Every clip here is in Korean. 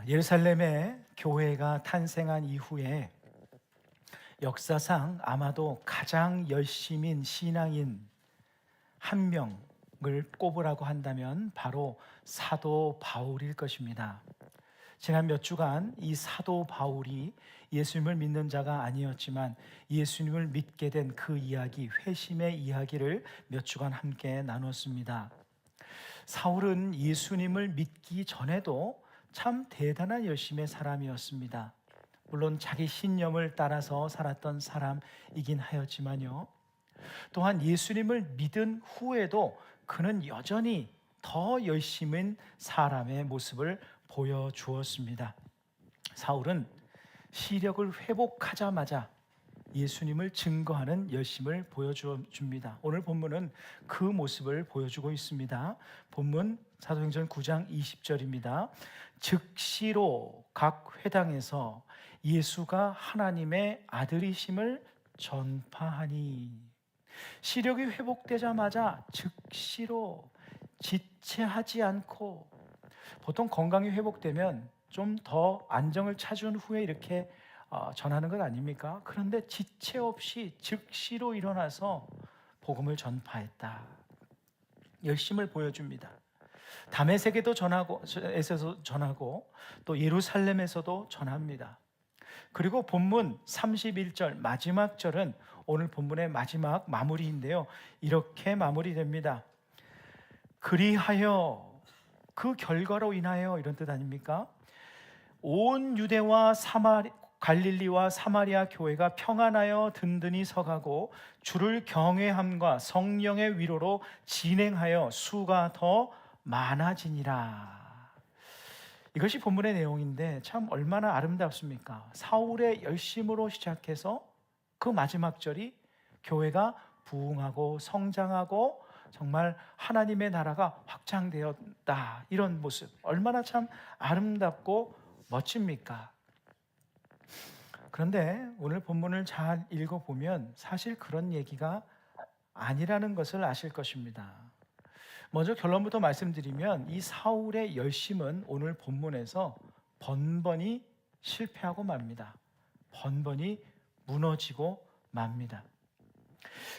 예루살렘에 교회가 탄생한 이후에 역사상 아마도 가장 열심인 신앙인 한 명을 꼽으라고 한다면 바로 사도 바울일 것입니다. 지난 몇 주간 이 사도 바울이 예수님을 믿는 자가 아니었지만 예수님을 믿게 된 그 이야기, 회심의 이야기를 몇 주간 함께 나눴습니다. 사울은 예수님을 믿기 전에도 참 대단한 열심의 사람이었습니다. 물론 자기 신념을 따라서 살았던 사람이긴 하였지만요, 또한 예수님을 믿은 후에도 그는 여전히 더 열심인 사람의 모습을 보여주었습니다. 사울은 시력을 회복하자마자 예수님을 증거하는 열심을 보여줍니다. 오늘 본문은 그 모습을 보여주고 있습니다. 본문 사도행전 9장 20절입니다. 즉시로 각 회당에서 예수가 하나님의 아들이심을 전파하니. 시력이 회복되자마자 즉시로, 지체하지 않고, 보통 건강이 회복되면 좀 더 안정을 찾은 후에 이렇게 전하는 것 아닙니까? 그런데 지체 없이 즉시로 일어나서 복음을 전파했다. 열심을 보여줍니다. 다메섹에도 전하고 또 예루살렘에서도 전합니다. 그리고 본문 31절 마지막 절은 오늘 본문의 마지막 마무리인데요, 이렇게 마무리됩니다. 그리하여, 그 결과로 인하여, 이런 뜻 아닙니까? 온 유대와 갈릴리와 사마리아 교회가 평안하여 든든히 서가고 주를 경외함과 성령의 위로로 진행하여 수가 더 많아지니라. 이것이 본문의 내용인데 참 얼마나 아름답습니까? 사울의 열심으로 시작해서 그 마지막 절이 교회가 부흥하고 성장하고 정말 하나님의 나라가 확장되었다, 이런 모습, 얼마나 참 아름답고 멋집니까? 그런데 오늘 본문을 잘 읽어보면 사실 그런 얘기가 아니라는 것을 아실 것입니다. 먼저 결론부터 말씀드리면 이 사울의 열심은 오늘 본문에서 번번이 실패하고 맙니다. 번번이 무너지고 맙니다.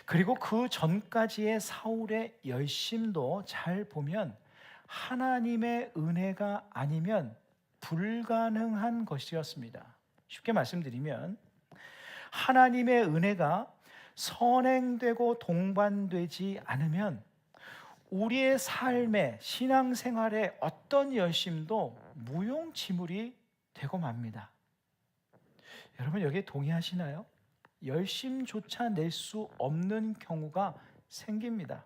그리고 그 전까지의 사울의 열심도 잘 보면 하나님의 은혜가 아니면 불가능한 것이었습니다. 쉽게 말씀드리면 하나님의 은혜가 선행되고 동반되지 않으면 우리의 삶에, 신앙생활에 어떤 열심도 무용지물이 되고 맙니다. 여러분 여기에 동의하시나요? 열심조차 낼 수 없는 경우가 생깁니다.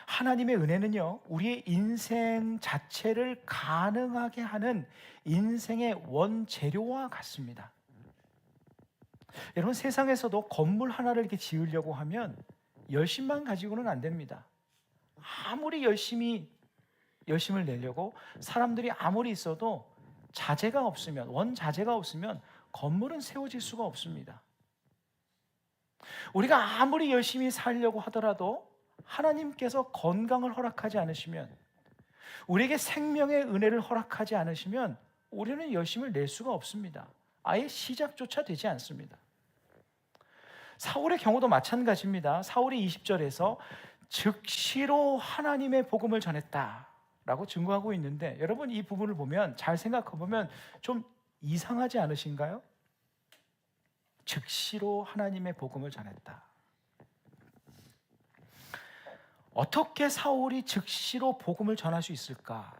하나님의 은혜는요, 우리의 인생 자체를 가능하게 하는 인생의 원재료와 같습니다. 여러분 세상에서도 건물 하나를 이렇게 지으려고 하면 열심만 가지고는 안 됩니다. 아무리 열심을 내려고 사람들이 아무리 있어도 자재가 없으면, 원자재가 없으면 건물은 세워질 수가 없습니다. 우리가 아무리 열심히 살려고 하더라도 하나님께서 건강을 허락하지 않으시면, 우리에게 생명의 은혜를 허락하지 않으시면 우리는 열심을 낼 수가 없습니다. 아예 시작조차 되지 않습니다. 사울의 경우도 마찬가지입니다. 사울이 20절에서 즉시로 하나님의 복음을 전했다 라고 증거하고 있는데, 여러분 이 부분을 보면, 잘 생각해 보면 좀 이상하지 않으신가요? 즉시로 하나님의 복음을 전했다. 어떻게 사울이 즉시로 복음을 전할 수 있을까?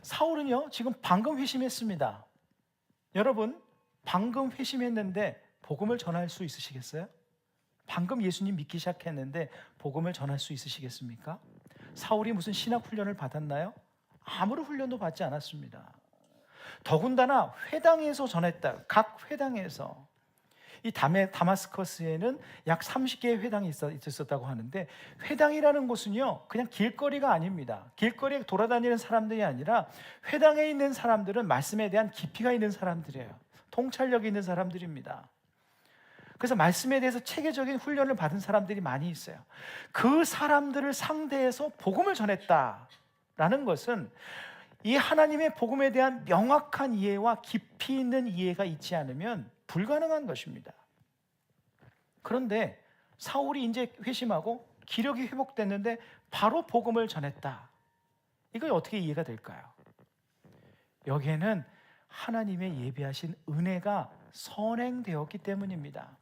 사울은요, 지금 방금 회심했습니다. 여러분, 방금 회심했는데 복음을 전할 수 있으시겠어요? 방금 예수님 믿기 시작했는데 복음을 전할 수 있으시겠습니까? 사울이 무슨 신학 훈련을 받았나요? 아무런 훈련도 받지 않았습니다. 더군다나 회당에서 전했다. 각 회당에서. 이 다마스커스에는 약 30개의 회당이 있었다고 하는데, 회당이라는 곳은요 그냥 길거리가 아닙니다. 길거리에 돌아다니는 사람들이 아니라 회당에 있는 사람들은 말씀에 대한 깊이가 있는 사람들이에요. 통찰력이 있는 사람들입니다. 그래서 말씀에 대해서 체계적인 훈련을 받은 사람들이 많이 있어요. 그 사람들을 상대해서 복음을 전했다라는 것은 이 하나님의 복음에 대한 명확한 이해와 깊이 있는 이해가 있지 않으면 불가능한 것입니다. 그런데 사울이 이제 회심하고 기력이 회복됐는데 바로 복음을 전했다. 이거 어떻게 이해가 될까요? 여기에는 하나님의 예비하신 은혜가 선행되었기 때문입니다.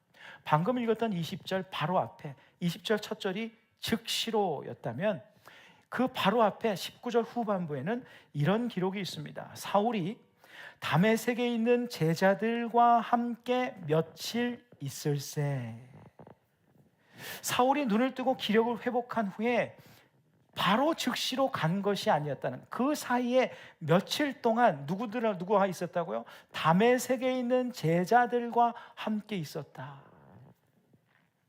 방금 읽었던 20절 바로 앞에 20절 첫 절이 즉시로였다면 그 바로 앞에 19절 후반부에는 이런 기록이 있습니다. 사울이 다메섹에 있는 제자들과 함께 며칠 있을새. 사울이 눈을 뜨고 기력을 회복한 후에 바로 즉시로 간 것이 아니었다는, 그 사이에 며칠 동안 누구와 있었다고요? 다메섹에 있는 제자들과 함께 있었다.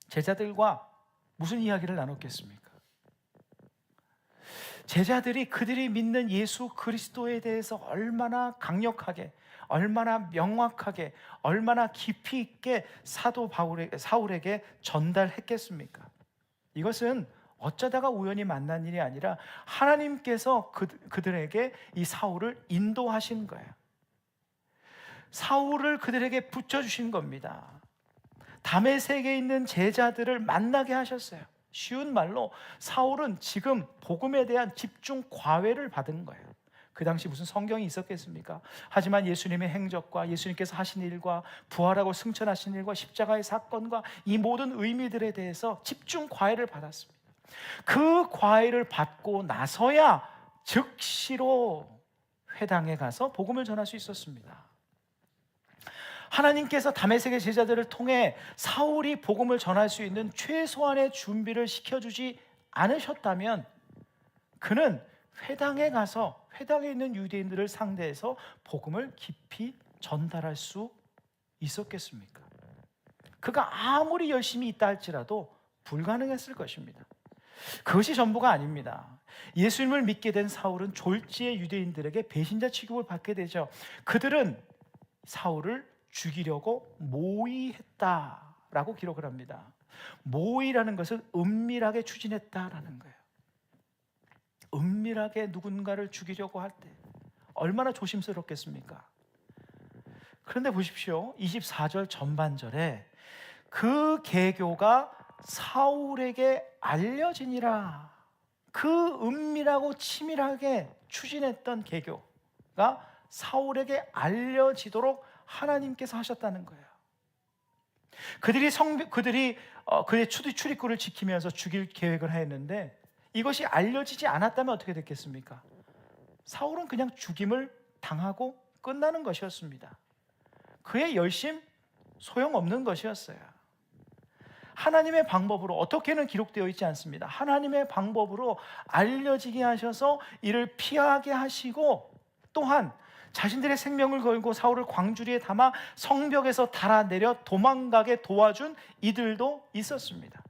제자들과 무슨 이야기를 나눴겠습니까? 제자들이 그들이 믿는 예수 그리스도에 대해서 얼마나 강력하게, 얼마나 명확하게, 얼마나 깊이 있게 사도 사울에게 전달했겠습니까? 이것은 어쩌다가 우연히 만난 일이 아니라 하나님께서 그들에게 이 사울을 인도하신 거예요. 사울을 그들에게 붙여주신 겁니다. 다메섹에 있는 제자들을 만나게 하셨어요. 쉬운 말로 사울은 지금 복음에 대한 집중 과외를 받은 거예요. 그 당시 무슨 성경이 있었겠습니까? 하지만 예수님의 행적과 예수님께서 하신 일과 부활하고 승천하신 일과 십자가의 사건과 이 모든 의미들에 대해서 집중 과외를 받았습니다. 그 과외를 받고 나서야 즉시로 회당에 가서 복음을 전할 수 있었습니다. 하나님께서 다메섹의 제자들을 통해 사울이 복음을 전할 수 있는 최소한의 준비를 시켜주지 않으셨다면 그는 회당에 가서 회당에 있는 유대인들을 상대해서 복음을 깊이 전달할 수 있었겠습니까? 그가 아무리 열심히 있다 할지라도 불가능했을 것입니다. 그것이 전부가 아닙니다. 예수님을 믿게 된 사울은 졸지의 유대인들에게 배신자 취급을 받게 되죠. 그들은 사울을 죽이려고 모의했다라고 기록을 합니다. 모의라는 것은 은밀하게 추진했다라는 거예요. 은밀하게 누군가를 죽이려고 할 때 얼마나 조심스럽겠습니까? 그런데 보십시오. 24절 전반절에 그 계교가 사울에게 알려지니라. 그 은밀하고 치밀하게 추진했던 계교가 사울에게 알려지도록 하나님께서 하셨다는 거예요. 그들이 그의 출입구를 지키면서 죽일 계획을 했는데 이것이 알려지지 않았다면 어떻게 됐겠습니까? 사울은 그냥 죽임을 당하고 끝나는 것이었습니다. 그의 열심 소용없는 것이었어요. 하나님의 방법으로, 어떻게는 기록되어 있지 않습니다. 하나님의 방법으로 알려지게 하셔서 이를 피하게 하시고 또한 자신들의 생명을 걸고 사울을 광주리에 담아 성벽에서 달아내려 도망가게 도와준 이들도 있었습니다.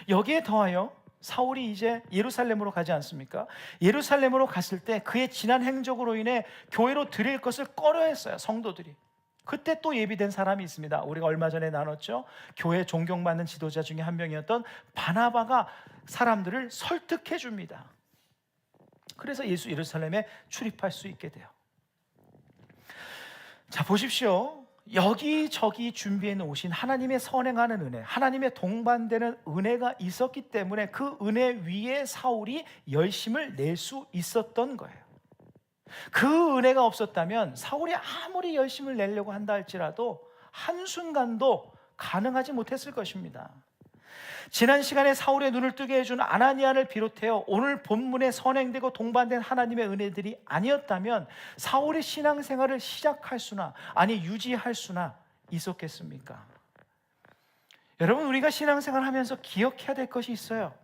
여기에 더하여 사울이 이제 예루살렘으로 가지 않습니까? 예루살렘으로 갔을 때 그의 지난 행적으로 인해 교회로 드릴 것을 꺼려했어요. 성도들이. 그때 또 예비된 사람이 있습니다. 우리가 얼마 전에 나눴죠. 교회 존경받는 지도자 중에 한 명이었던 바나바가 사람들을 설득해 줍니다. 그래서 예루살렘에 출입할 수 있게 돼요. 자, 보십시오. 여기저기 준비해 놓으신 하나님의 선행하는 은혜, 하나님의 동반되는 은혜가 있었기 때문에 그 은혜 위에 사울이 열심을 낼 수 있었던 거예요. 그 은혜가 없었다면 사울이 아무리 열심을 내려고 한다 할지라도 한순간도 가능하지 못했을 것입니다. 지난 시간에 사울의 눈을 뜨게 해준 아나니아를 비롯해요 오늘 본문에 선행되고 동반된 하나님의 은혜들이 아니었다면 사울의 신앙생활을 시작할 수나 아니 유지할 수나 있었겠습니까? 여러분, 우리가 신앙생활을 하면서 기억해야 될 것이 있어요.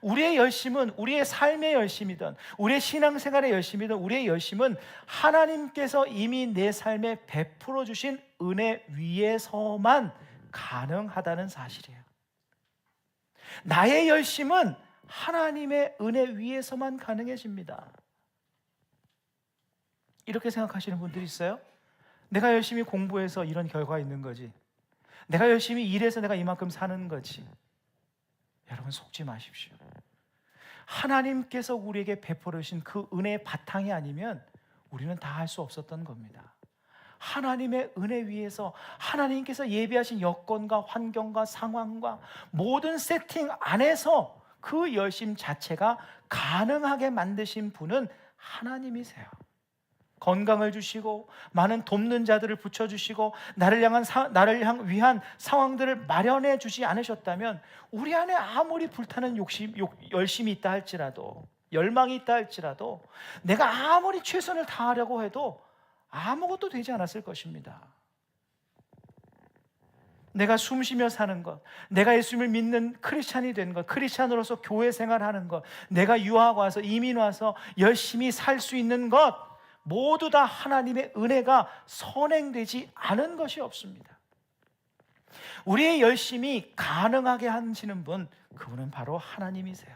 우리의 열심은, 우리의 삶의 열심이든 우리의 신앙생활의 열심이든 우리의 열심은 하나님께서 이미 내 삶에 베풀어 주신 은혜 위에서만 가능하다는 사실이에요. 나의 열심은 하나님의 은혜 위에서만 가능해집니다. 이렇게 생각하시는 분들이 있어요? 내가 열심히 공부해서 이런 결과가 있는 거지, 내가 열심히 일해서 내가 이만큼 사는 거지. 여러분, 속지 마십시오. 하나님께서 우리에게 베풀어 주신 그 은혜의 바탕이 아니면 우리는 다 할 수 없었던 겁니다. 하나님의 은혜 위에서 하나님께서 예비하신 여건과 환경과 상황과 모든 세팅 안에서 그 열심 자체가 가능하게 만드신 분은 하나님이세요. 건강을 주시고 많은 돕는 자들을 붙여주시고 나를 위한 상황들을 마련해 주지 않으셨다면 우리 안에 아무리 불타는 열심이 있다 할지라도, 열망이 있다 할지라도, 내가 아무리 최선을 다하려고 해도 아무것도 되지 않았을 것입니다. 내가 숨쉬며 사는 것, 내가 예수님을 믿는 크리스찬이 된 것, 크리스찬으로서 교회 생활하는 것, 내가 유학 와서 이민 와서 열심히 살 수 있는 것, 모두 다 하나님의 은혜가 선행되지 않은 것이 없습니다. 우리의 열심이 가능하게 하시는 분, 그분은 바로 하나님이세요.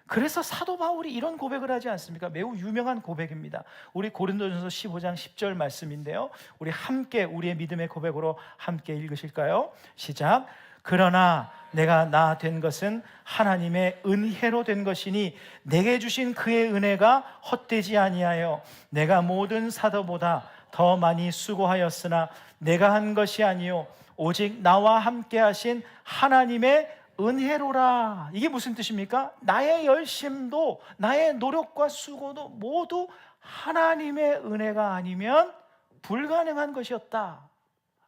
그래서 사도 바울이 이런 고백을 하지 않습니까? 매우 유명한 고백입니다. 우리 고린도전서 15장 10절 말씀인데요, 우리 함께 우리의 믿음의 고백으로 함께 읽으실까요? 시작. 그러나 내가 나 된 것은 하나님의 은혜로 된 것이니 내게 주신 그의 은혜가 헛되지 아니하여 내가 모든 사도보다 더 많이 수고하였으나 내가 한 것이 아니요 오직 나와 함께 하신 하나님의 은혜로라. 이게 무슨 뜻입니까? 나의 열심도 나의 노력과 수고도 모두 하나님의 은혜가 아니면 불가능한 것이었다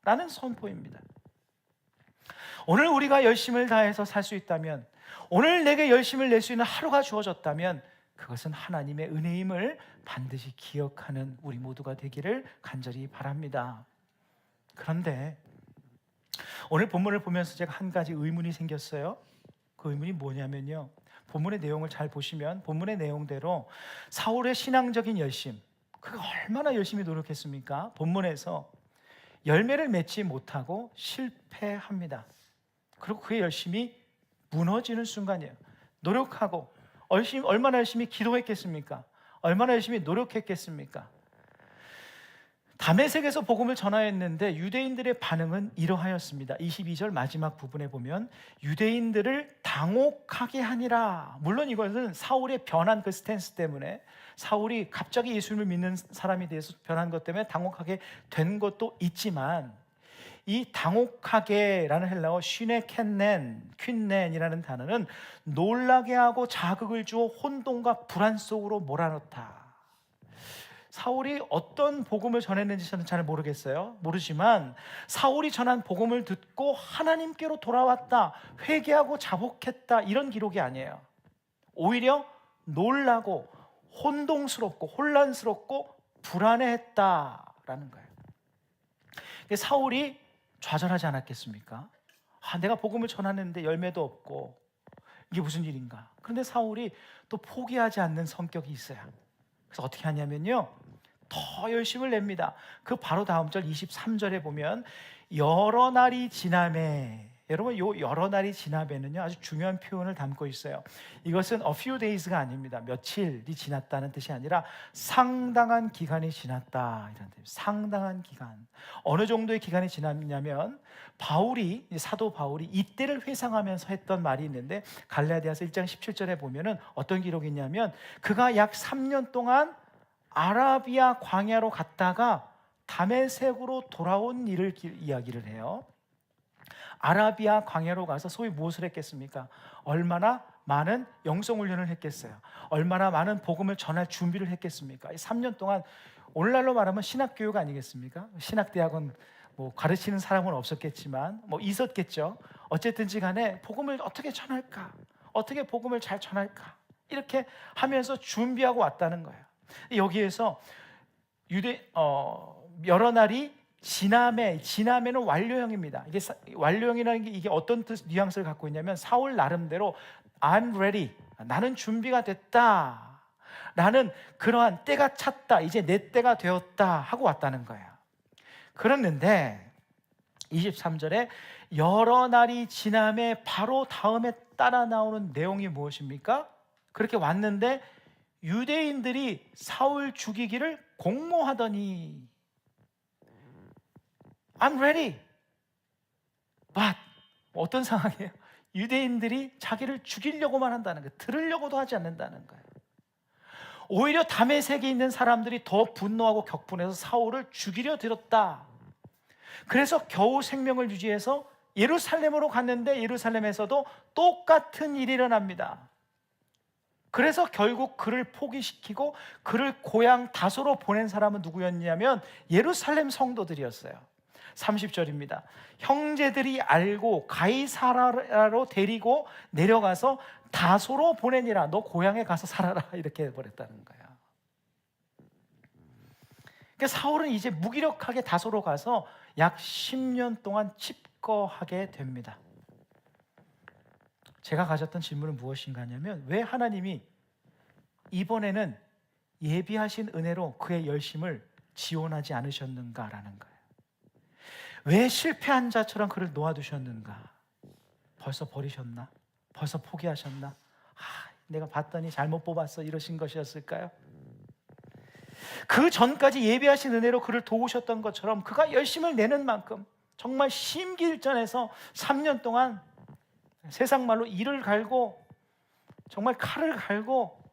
라는 선포입니다. 오늘 우리가 열심을 다해서 살 수 있다면, 오늘 내게 열심을 낼 수 있는 하루가 주어졌다면 그것은 하나님의 은혜임을 반드시 기억하는 우리 모두가 되기를 간절히 바랍니다. 그런데 오늘 본문을 보면서 제가 한 가지 의문이 생겼어요. 그 의문이 뭐냐면요, 본문의 내용을 잘 보시면 본문의 내용대로 사울의 신앙적인 열심, 그가 얼마나 열심히 노력했습니까? 본문에서 열매를 맺지 못하고 실패합니다. 그리고 그의 열심이 무너지는 순간이에요. 노력하고 얼마나 열심히 기도했겠습니까? 얼마나 열심히 노력했겠습니까? 다메섹에서 복음을 전하였는데 유대인들의 반응은 이러하였습니다. 22절 마지막 부분에 보면 유대인들을 당혹하게 하니라. 물론 이것은 사울의 변한 그 스탠스 때문에, 사울이 갑자기 예수님을 믿는 사람이 돼서 변한 것 때문에 당혹하게 된 것도 있지만, 이 당혹하게라는 헬라어 퀸넨이라는 단어는 놀라게 하고 자극을 주어 혼돈과 불안 속으로 몰아넣다. 사울이 어떤 복음을 전했는지 저는 잘 모르지만 사울이 전한 복음을 듣고 하나님께로 돌아왔다, 회개하고 자복했다, 이런 기록이 아니에요. 오히려 놀라고 혼동스럽고 혼란스럽고 불안해했다라는 거예요. 사울이 좌절하지 않았겠습니까? 내가 복음을 전하는데 열매도 없고 이게 무슨 일인가? 그런데 사울이 또 포기하지 않는 성격이 있어요. 그래서 어떻게 하냐면요, 더 열심을 냅니다. 그 바로 다음 절 23절에 보면 여러 날이 지나매, 여러분 요 여러 날이 지나매는요 아주 중요한 표현을 담고 있어요. 이것은 a few days가 아닙니다. 며칠이 지났다는 뜻이 아니라 상당한 기간이 지났다, 이런 뜻. 상당한 기간. 어느 정도의 기간이 지났냐면 사도 바울이 이때를 회상하면서 했던 말이 있는데, 갈라디아서 1장 17절에 보면은 어떤 기록이 있냐면 그가 약 3년 동안 아라비아 광야로 갔다가 다메섹으로 돌아온 일을 이야기를 해요. 아라비아 광야로 가서 소위 무엇을 했겠습니까? 얼마나 많은 영성훈련을 했겠어요? 얼마나 많은 복음을 전할 준비를 했겠습니까? 3년 동안, 오늘날로 말하면 신학교육 아니겠습니까? 신학대학은 가르치는 사람은 없었겠지만 있었겠죠. 어쨌든지 간에 복음을 어떻게 전할까? 어떻게 복음을 잘 전할까? 이렇게 하면서 준비하고 왔다는 거예요. 여기에서 여러 날이 지나매는 완료형입니다. 이게 완료형이라는 게 이게 어떤 뉘앙스를 갖고 있냐면 사울 나름대로 I'm ready, 나는 준비가 됐다, 나는 그러한 때가 찼다, 이제 내 때가 되었다 하고 왔다는 거예요. 그랬는데 23절에 여러 날이 지남에 바로 다음에 따라 나오는 내용이 무엇입니까? 그렇게 왔는데 유대인들이 사울 죽이기를 공모하더니 I'm ready, but 어떤 상황이에요? 유대인들이 자기를 죽이려고만 한다는 거예요. 들으려고도 하지 않는다는 거예요. 오히려 다메섹에 있는 사람들이 더 분노하고 격분해서 사울을 죽이려 들었다. 그래서 겨우 생명을 유지해서 예루살렘으로 갔는데 예루살렘에서도 똑같은 일이 일어납니다. 그래서 결국 그를 포기시키고 그를 고향 다소로 보낸 사람은 누구였냐면 예루살렘 성도들이었어요. 30절입니다. 형제들이 알고 가이사라로 데리고 내려가서 다소로 보내니라. 너 고향에 가서 살아라. 이렇게 해버렸다는 거야. 그러니까 사울은 이제 무기력하게 다소로 가서 약 10년 동안 칩거하게 됩니다. 제가 가졌던 질문은 무엇인가 하냐면, 왜 하나님이 이번에는 예비하신 은혜로 그의 열심을 지원하지 않으셨는가라는 거예요. 왜 실패한 자처럼 그를 놓아두셨는가? 벌써 버리셨나? 벌써 포기하셨나? 내가 봤더니 잘못 뽑았어, 이러신 것이었을까요? 그 전까지 예비하신 은혜로 그를 도우셨던 것처럼 그가 열심을 내는 만큼 정말 심기일전에서 3년 동안 세상 말로 이를 갈고 정말 칼을 갈고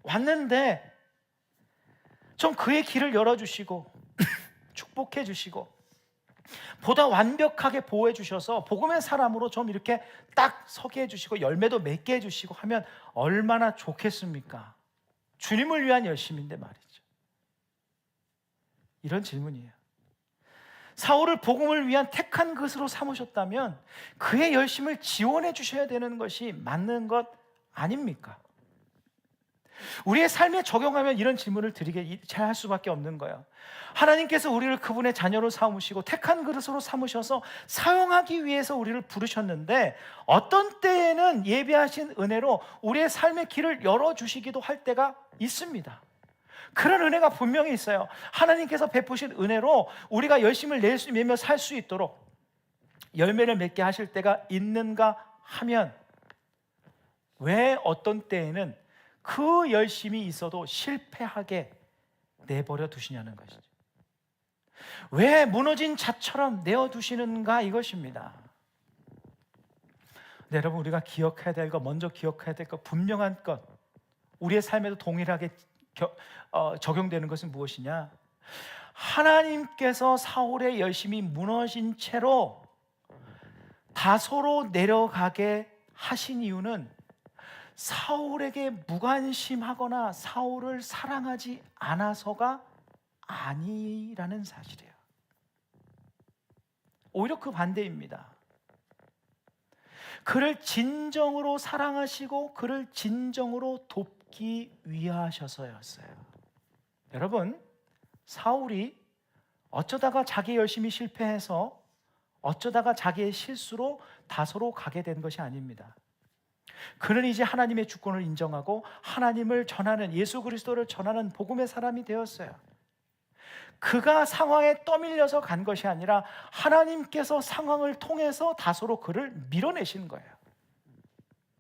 왔는데 좀 그의 길을 열어주시고 축복해 주시고 보다 완벽하게 보호해 주셔서 복음의 사람으로 좀 이렇게 딱 서게 해주시고 열매도 맺게 해주시고 하면 얼마나 좋겠습니까? 주님을 위한 열심인데 말이죠. 이런 질문이에요. 사울을 복음을 위한 택한 것으로 삼으셨다면 그의 열심을 지원해 주셔야 되는 것이 맞는 것 아닙니까? 우리의 삶에 적용하면 이런 질문을 드리게 잘 할 수밖에 없는 거예요. 하나님께서 우리를 그분의 자녀로 삼으시고 택한 그릇으로 삼으셔서 사용하기 위해서 우리를 부르셨는데 어떤 때에는 예비하신 은혜로 우리의 삶의 길을 열어주시기도 할 때가 있습니다. 그런 은혜가 분명히 있어요. 하나님께서 베푸신 은혜로 우리가 열심을 내며 살 수 있도록 열매를 맺게 하실 때가 있는가 하면 왜 어떤 때에는 그 열심이 있어도 실패하게 내버려 두시냐는 것이죠. 왜 무너진 자처럼 내어두시는가, 이것입니다. 네, 여러분, 우리가 기억해야 될 것, 먼저 기억해야 될 것, 분명한 것, 우리의 삶에도 동일하게 적용되는 것은 무엇이냐? 하나님께서 사울의 열심이 무너진 채로 다소로 내려가게 하신 이유는 사울에게 무관심하거나 사울을 사랑하지 않아서가 아니라는 사실이에요. 오히려 그 반대입니다. 그를 진정으로 사랑하시고 그를 진정으로 돕기 위하셔서였어요. 여러분, 사울이 어쩌다가 자기 열심히 실패해서 어쩌다가 자기의 실수로 다소로 가게 된 것이 아닙니다. 그는 이제 하나님의 주권을 인정하고 하나님을 전하는, 예수 그리스도를 전하는 복음의 사람이 되었어요. 그가 상황에 떠밀려서 간 것이 아니라 하나님께서 상황을 통해서 다소로 그를 밀어내신 거예요.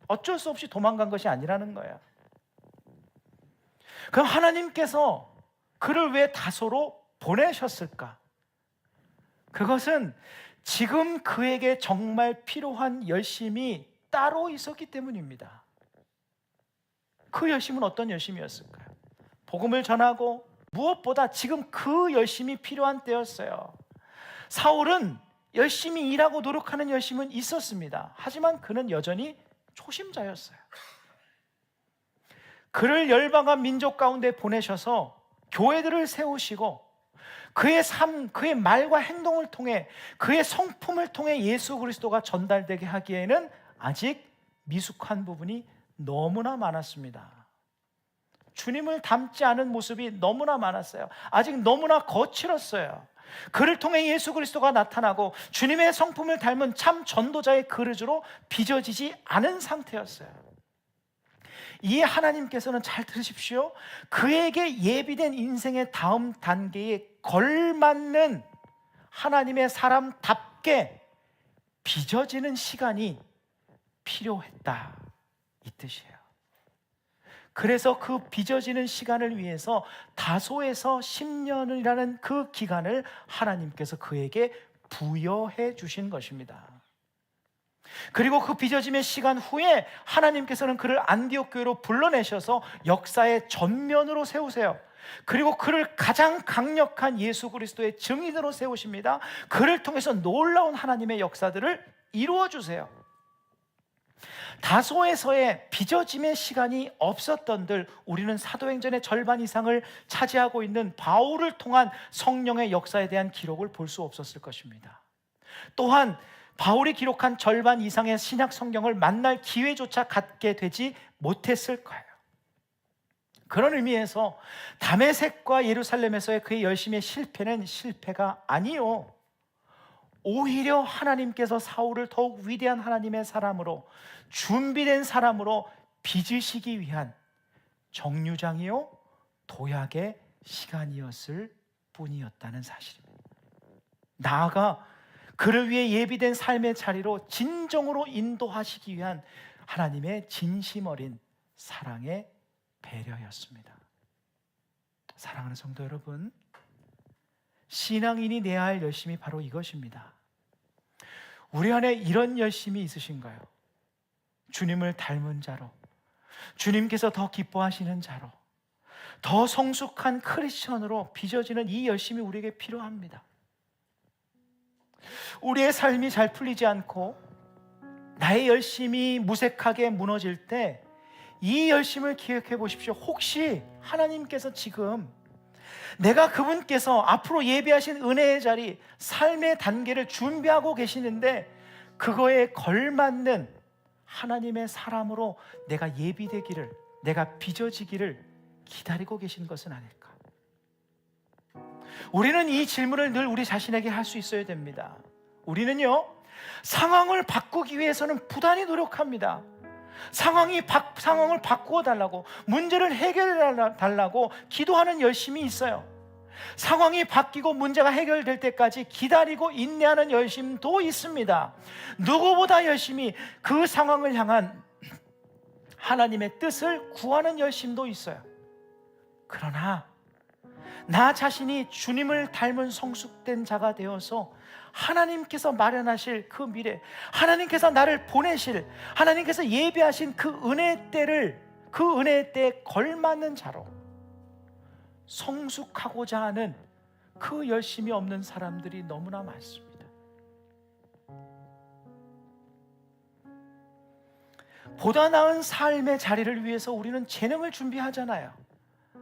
어쩔 수 없이 도망간 것이 아니라는 거예요. 그럼 하나님께서 그를 왜 다소로 보내셨을까? 그것은 지금 그에게 정말 필요한 열심이 따로 있었기 때문입니다. 그 열심은 어떤 열심이었을까요? 복음을 전하고 무엇보다 지금 그 열심이 필요한 때였어요. 사울은 열심히 일하고 노력하는 열심은 있었습니다. 하지만 그는 여전히 초심자였어요. 그를 열방한 민족 가운데 보내셔서 교회들을 세우시고 그의 삶, 그의 말과 행동을 통해, 그의 성품을 통해 예수 그리스도가 전달되게 하기에는 아직 미숙한 부분이 너무나 많았습니다. 주님을 닮지 않은 모습이 너무나 많았어요. 아직 너무나 거칠었어요. 그를 통해 예수 그리스도가 나타나고 주님의 성품을 닮은 참 전도자의 그릇으로 빚어지지 않은 상태였어요. 이에 하나님께서는, 잘 들으십시오, 그에게 예비된 인생의 다음 단계에 걸맞는 하나님의 사람답게 빚어지는 시간이 필요했다, 이 뜻이에요. 그래서 그 빚어지는 시간을 위해서 다소에서 10년이라는 그 기간을 하나님께서 그에게 부여해 주신 것입니다. 그리고 그 빚어짐의 시간 후에 하나님께서는 그를 안디옥 교회로 불러내셔서 역사의 전면으로 세우세요. 그리고 그를 가장 강력한 예수 그리스도의 증인으로 세우십니다. 그를 통해서 놀라운 하나님의 역사들을 이루어 주세요. 다소에서의 빚어짐의 시간이 없었던들 우리는 사도행전의 절반 이상을 차지하고 있는 바울을 통한 성령의 역사에 대한 기록을 볼 수 없었을 것입니다. 또한 바울이 기록한 절반 이상의 신약 성경을 만날 기회조차 갖게 되지 못했을 거예요. 그런 의미에서 다메섹과 예루살렘에서의 그의 열심의 실패는 실패가 아니요, 오히려 하나님께서 사울을 더욱 위대한 하나님의 사람으로, 준비된 사람으로 빚으시기 위한 정류장이요 도약의 시간이었을 뿐이었다는 사실입니다. 나아가 그를 위해 예비된 삶의 자리로 진정으로 인도하시기 위한 하나님의 진심 어린 사랑의 배려였습니다. 사랑하는 성도 여러분, 신앙인이 내야 할 열심이 바로 이것입니다. 우리 안에 이런 열심이 있으신가요? 주님을 닮은 자로, 주님께서 더 기뻐하시는 자로, 더 성숙한 크리스천으로 빚어지는 이 열심이 우리에게 필요합니다. 우리의 삶이 잘 풀리지 않고 나의 열심이 무색하게 무너질 때 이 열심을 기억해 보십시오. 혹시 하나님께서 지금 내가 그분께서 앞으로 예비하신 은혜의 자리, 삶의 단계를 준비하고 계시는데 그거에 걸맞는 하나님의 사람으로 내가 예비되기를, 내가 빚어지기를 기다리고 계신 것은 아닐까? 우리는 이 질문을 늘 우리 자신에게 할 수 있어야 됩니다. 우리는요, 상황을 바꾸기 위해서는 부단히 노력합니다. 상황을 바꾸어 달라고, 문제를 해결해 달라고 기도하는 열심이 있어요. 상황이 바뀌고 문제가 해결될 때까지 기다리고 인내하는 열심도 있습니다. 누구보다 열심히 그 상황을 향한 하나님의 뜻을 구하는 열심도 있어요. 그러나 나 자신이 주님을 닮은 성숙된 자가 되어서 하나님께서 마련하실 그 미래, 하나님께서 나를 보내실, 하나님께서 예비하신 그 은혜의 때를, 그 은혜의 때에 걸맞는 자로 성숙하고자 하는 그 열심이 없는 사람들이 너무나 많습니다. 보다 나은 삶의 자리를 위해서 우리는 재능을 준비하잖아요.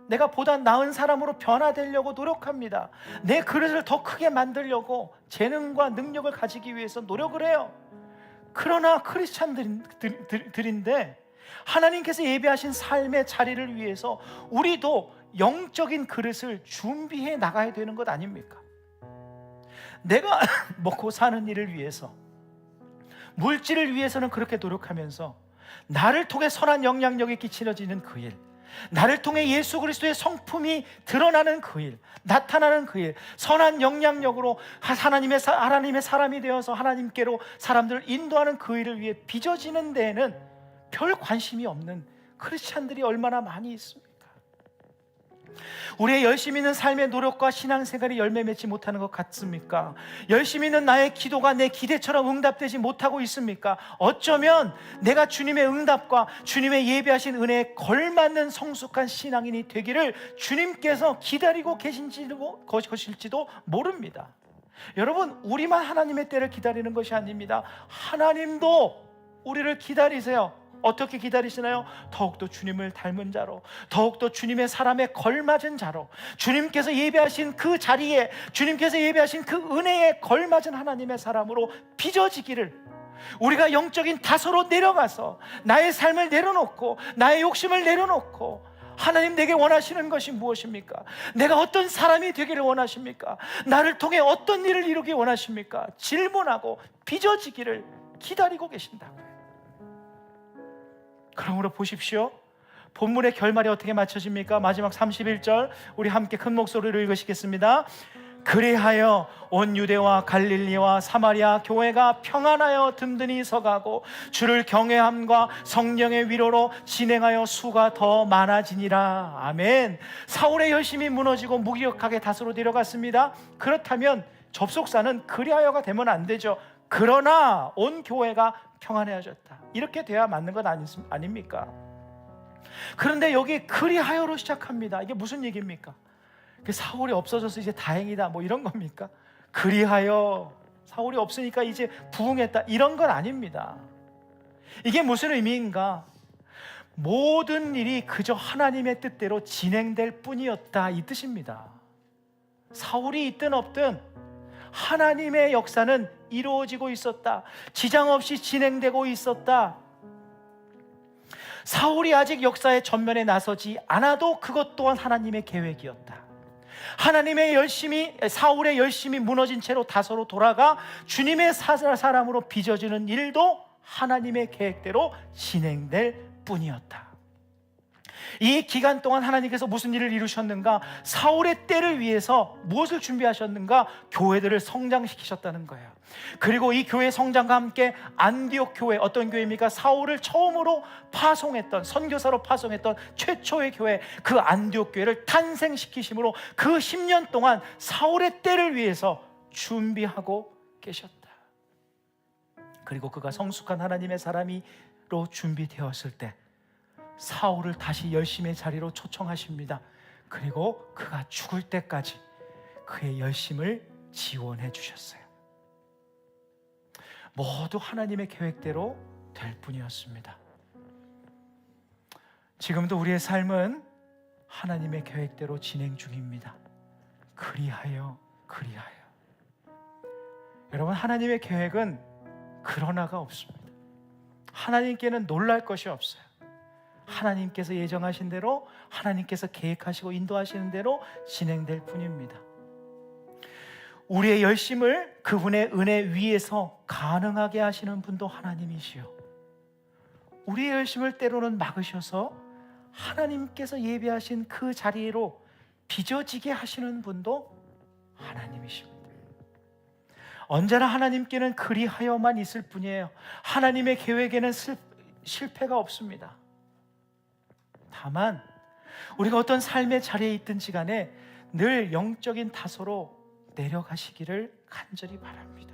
내가 보다 나은 사람으로 변화되려고 노력합니다. 내 그릇을 더 크게 만들려고 재능과 능력을 가지기 위해서 노력을 해요. 그러나 크리스찬들인데 하나님께서 예비하신 삶의 자리를 위해서 우리도 영적인 그릇을 준비해 나가야 되는 것 아닙니까? 내가 먹고 사는 일을 위해서, 물질을 위해서는 그렇게 노력하면서 나를 통해 선한 영향력이 끼쳐지는 그 일, 나를 통해 예수 그리스도의 성품이 드러나는 그 일, 나타나는 그 일, 선한 영향력으로 하나님의 사람이 되어서 하나님께로 사람들을 인도하는 그 일을 위해 빚어지는 데에는 별 관심이 없는 크리스찬들이 얼마나 많이 있습니까? 우리의 열심 있는 삶의 노력과 신앙생활이 열매 맺지 못하는 것 같습니까? 열심 있는 나의 기도가 내 기대처럼 응답되지 못하고 있습니까? 어쩌면 내가 주님의 응답과 주님의 예비하신 은혜에 걸맞는 성숙한 신앙인이 되기를 주님께서 기다리고 계실지도 모릅니다. 여러분, 우리만 하나님의 때를 기다리는 것이 아닙니다. 하나님도 우리를 기다리세요. 어떻게 기다리시나요? 더욱더 주님을 닮은 자로, 더욱더 주님의 사람에 걸맞은 자로, 주님께서 예비하신 그 자리에, 주님께서 예비하신 그 은혜에 걸맞은 하나님의 사람으로 빚어지기를, 우리가 영적인 다소로 내려가서 나의 삶을 내려놓고 나의 욕심을 내려놓고 하나님, 내게 원하시는 것이 무엇입니까? 내가 어떤 사람이 되기를 원하십니까? 나를 통해 어떤 일을 이루기 원하십니까? 질문하고 빚어지기를 기다리고 계신다고요. 그러므로 보십시오. 본문의 결말이 어떻게 맞춰집니까? 마지막 31절 우리 함께 큰 목소리로 읽으시겠습니다. 그리하여 온 유대와 갈릴리와 사마리아 교회가 평안하여 든든히 서가고 주를 경외함과 성령의 위로로 진행하여 수가 더 많아지니라. 아멘. 사울의 열심이 무너지고 무기력하게 다소로 내려갔습니다. 그렇다면 접속사는 그리하여가 되면 안 되죠. 그러나 온 교회가 평안해졌다. 이렇게 돼야 맞는 건 아닙니까? 그런데 여기 그리하여로 시작합니다. 이게 무슨 얘기입니까? 사울이 없어져서 이제 다행이다 뭐 이런 겁니까? 그리하여 사울이 없으니까 이제 부흥했다 이런 건 아닙니다. 이게 무슨 의미인가? 모든 일이 그저 하나님의 뜻대로 진행될 뿐이었다 이 뜻입니다. 사울이 있든 없든 하나님의 역사는 이루어지고 있었다. 지장 없이 진행되고 있었다. 사울이 아직 역사의 전면에 나서지 않아도 그것 또한 하나님의 계획이었다. 사울의 열심이 무너진 채로 다소로 돌아가 주님의 사람으로 빚어지는 일도 하나님의 계획대로 진행될 뿐이었다. 이 기간 동안 하나님께서 무슨 일을 이루셨는가? 사울의 때를 위해서 무엇을 준비하셨는가? 교회들을 성장시키셨다는 거예요. 그리고 이 교회 성장과 함께 안디옥 교회, 어떤 교회입니까? 사울을 처음으로 파송했던, 선교사로 파송했던 최초의 교회, 그 안디옥 교회를 탄생시키심으로 그 10년 동안 사울의 때를 위해서 준비하고 계셨다. 그리고 그가 성숙한 하나님의 사람이로 준비되었을 때 사울을 다시 열심의 자리로 초청하십니다. 그리고 그가 죽을 때까지 그의 열심을 지원해 주셨어요. 모두 하나님의 계획대로 될 뿐이었습니다. 지금도 우리의 삶은 하나님의 계획대로 진행 중입니다. 그리하여. 여러분, 하나님의 계획은 그러나가 없습니다. 하나님께는 놀랄 것이 없어요. 하나님께서 예정하신 대로, 하나님께서 계획하시고 인도하시는 대로 진행될 뿐입니다. 우리의 열심을 그분의 은혜 위에서 가능하게 하시는 분도 하나님이시요, 우리의 열심을 때로는 막으셔서 하나님께서 예비하신 그 자리로 빚어지게 하시는 분도 하나님이십니다. 언제나 하나님께는 그리하여만 있을 뿐이에요. 하나님의 계획에는 실패가 없습니다. 다만 우리가 어떤 삶의 자리에 있든지 간에 늘 영적인 다소로 내려가시기를 간절히 바랍니다.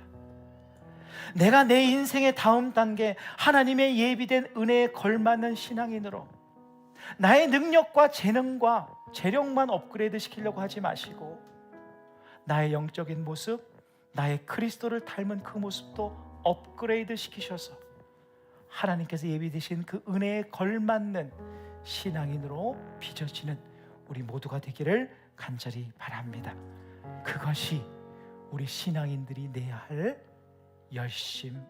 내가 내 인생의 다음 단계, 하나님의 예비된 은혜에 걸맞는 신앙인으로 나의 능력과 재능과 재력만 업그레이드 시키려고 하지 마시고, 나의 영적인 모습, 나의 그리스도를 닮은 그 모습도 업그레이드 시키셔서 하나님께서 예비되신 그 은혜에 걸맞는 신앙인으로 빚어지는 우리 모두가 되기를 간절히 바랍니다. 그것이 우리 신앙인들이 내야 할 열심입니다.